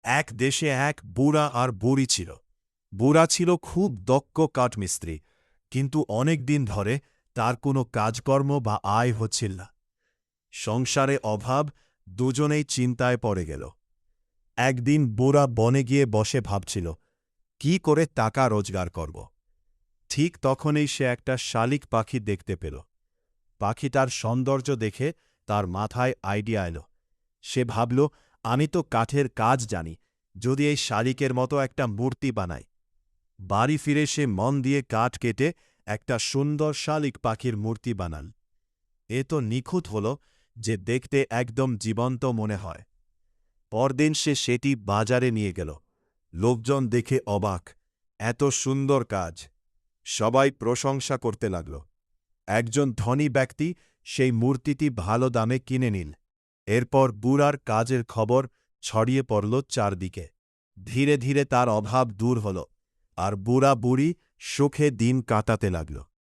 এক দেশে এক বুড়া আর বুড়ি ছিল। বুড়া ছিল খুব দক্ষ কাঠমিস্ত্রি, কিন্তু অনেক দিন ধরে তার কোনো কাজকর্ম বা আয় হচ্ছিল না। সংসারে অভাব, দুজনেই চিন্তায় পড়ে গেল। একদিন বুড়া বনে গিয়ে বসে ভাবছিল, কি করে টাকা রোজগার করব। ঠিক তখনই সে একটা শালিক পাখি দেখতে পেল। পাখিটার সৌন্দর্য দেখে তার মাথায় আইডিয়া এলো। সে ভাবল, আমি তো কাঠের কাজ জানি, যদি এই শালিকের মতো একটা মূর্তি বানাই। বাড়ি ফিরে সে মন দিয়ে কাঠ কেটে একটা সুন্দর শালিক পাখির মূর্তি বানাল। এ তো নিখুঁত হল যে দেখতে একদম জীবন্ত মনে হয়। পরদিন সে সেটি বাজারে নিয়ে গেল। লোকজন দেখে অবাক, এত সুন্দর কাজ! সবাই প্রশংসা করতে লাগল। একজন ধনী ব্যক্তি সেই মূর্তিটি ভালো দামে কিনে নিল। এরপর বুড়ার কাজের খবর ছড়িয়ে পড়ল চারদিকে। ধীরে ধীরে তার অভাব দূর হল, আর বুড়া বুড়ি সুখে দিন কাটাতে লাগল।